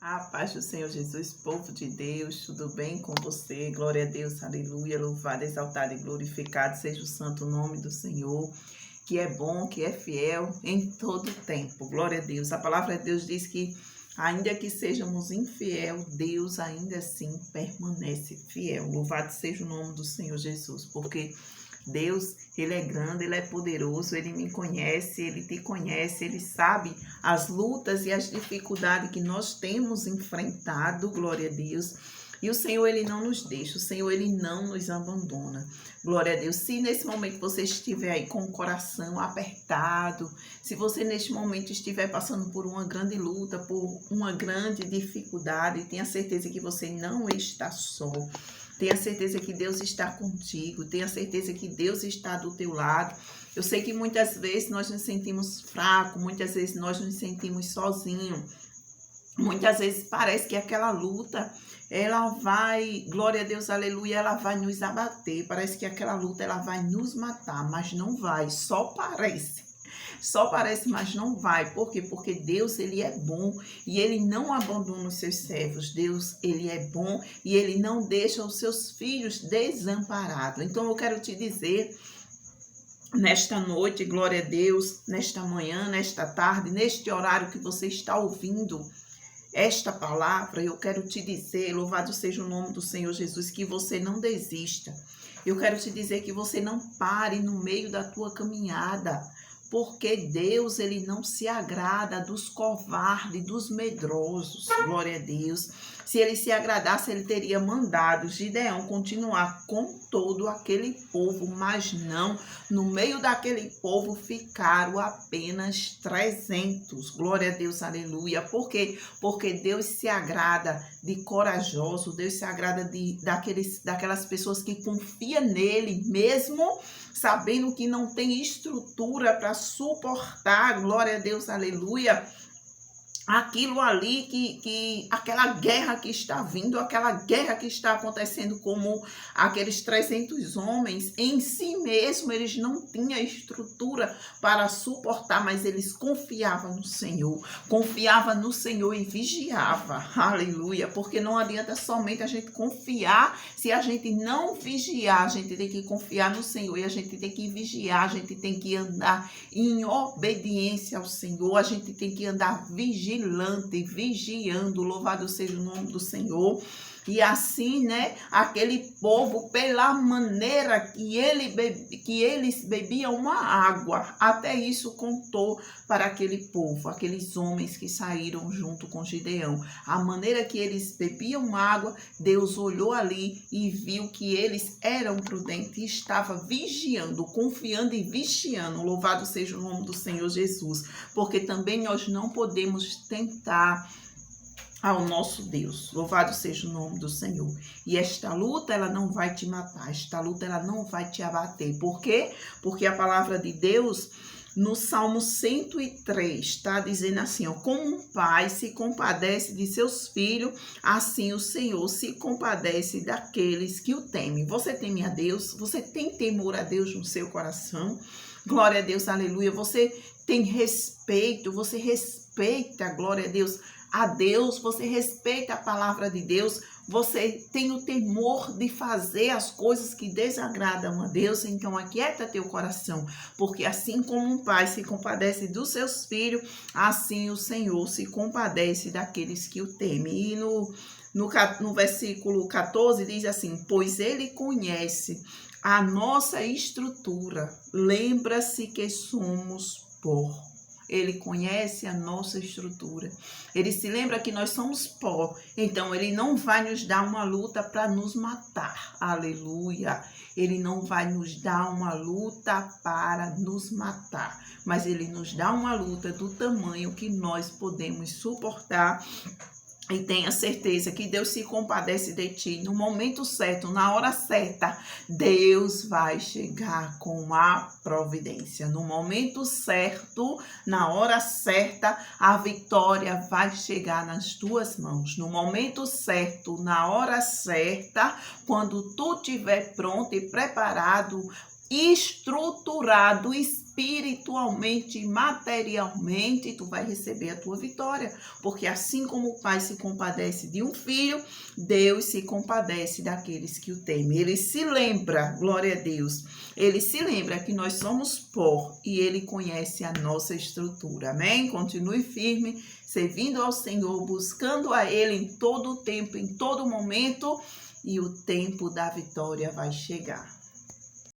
A paz do Senhor Jesus, povo de Deus, tudo bem com você? Glória a Deus, aleluia, louvado, exaltado e glorificado seja o santo nome do Senhor, que é bom, que é fiel em todo tempo. Glória a Deus. A palavra de Deus diz que, ainda que sejamos infiel, Deus ainda assim permanece fiel. Louvado seja o nome do Senhor Jesus, porque Deus, Ele é grande, Ele é poderoso, Ele me conhece, Ele te conhece, Ele sabe as lutas e as dificuldades que nós temos enfrentado, glória a Deus. E o Senhor, Ele não nos deixa, o Senhor, Ele não nos abandona. Glória a Deus. Se nesse momento você estiver aí com o coração apertado, se você neste momento estiver passando por uma grande luta, por uma grande dificuldade, tenha certeza que você não está só. Tenha certeza que Deus está contigo, tenha certeza que Deus está do teu lado. Eu sei que muitas vezes nós nos sentimos fracos, muitas vezes nós nos sentimos sozinhos. Muitas vezes parece que aquela luta, ela vai, glória a Deus, aleluia, ela vai nos abater. Parece que aquela luta, ela vai nos matar, mas não vai, só parece. Só parece, mas não vai. Por quê? Porque Deus, Ele é bom e Ele não abandona os seus servos. Deus, Ele é bom e Ele não deixa os seus filhos desamparados. Então, eu quero te dizer, nesta noite, glória a Deus, nesta manhã, nesta tarde, neste horário que você está ouvindo esta palavra, eu quero te dizer, louvado seja o nome do Senhor Jesus, que você não desista. Eu quero te dizer que você não pare no meio da tua caminhada, porque Deus, Ele não se agrada dos covardes, dos medrosos, glória a Deus. Se Ele se agradasse, Ele teria mandado Gideão continuar com todo aquele povo, mas não, no meio daquele povo ficaram apenas 300, glória a Deus, aleluia. Por quê? Porque Deus se agrada de corajosos, Deus se agrada daquelas pessoas que confiam nele, mesmo sabendo que não tem estrutura para suportar, glória a Deus, aleluia, aquilo ali aquela guerra que está vindo, aquela guerra que está acontecendo, como aqueles 300 homens, em si mesmo, eles não tinham estrutura para suportar, mas eles confiavam no Senhor e vigiava, aleluia, porque não adianta somente a gente confiar, se a gente não vigiar, a gente tem que confiar no Senhor e a gente tem que vigiar, a gente tem que andar em obediência ao Senhor, a gente tem que andar vigilante, vigiando, louvado seja o nome do Senhor. E assim, né, aquele povo, pela maneira que eles bebiam uma água, até isso contou para aquele povo, aqueles homens que saíram junto com Gideão. A maneira que eles bebiam água, Deus olhou ali e viu que eles eram prudentes e estava vigiando, confiando e vigiando. Louvado seja o nome do Senhor Jesus, porque também nós não podemos tentar ao nosso Deus. Louvado seja o nome do Senhor. E esta luta, ela não vai te matar. Esta luta, ela não vai te abater. Por quê? Porque a palavra de Deus, no Salmo 103, está dizendo assim, ó, como um pai se compadece de seus filhos, assim o Senhor se compadece daqueles que o temem. Você teme a Deus? Você tem temor a Deus no seu coração? Glória a Deus, aleluia. Você tem respeito, você respeita, glória a Deus, você respeita a palavra de Deus, você tem o temor de fazer as coisas que desagradam a Deus. Então aquieta teu coração, porque assim como um pai se compadece dos seus filhos, assim o Senhor se compadece daqueles que o temem. E no versículo 14 diz assim, pois Ele conhece a nossa estrutura, lembra-se que somos pó. Ele conhece a nossa estrutura. Ele se lembra que nós somos pó. Então, Ele não vai nos dar uma luta para nos matar. Aleluia. Ele não vai nos dar uma luta para nos matar. Mas Ele nos dá uma luta do tamanho que nós podemos suportar. E tenha certeza que Deus se compadece de ti no momento certo, na hora certa. Deus vai chegar com a providência. No momento certo, na hora certa, a vitória vai chegar nas tuas mãos. No momento certo, na hora certa, quando tu estiver pronto e preparado, estruturado, espiritualmente e materialmente, tu vai receber a tua vitória. Porque assim como o Pai se compadece de um filho, Deus se compadece daqueles que o temem. Ele se lembra, glória a Deus, ele se lembra que nós somos pó e ele conhece a nossa estrutura. Amém? Continue firme, servindo ao Senhor, buscando a ele em todo o tempo, em todo momento, e o tempo da vitória vai chegar.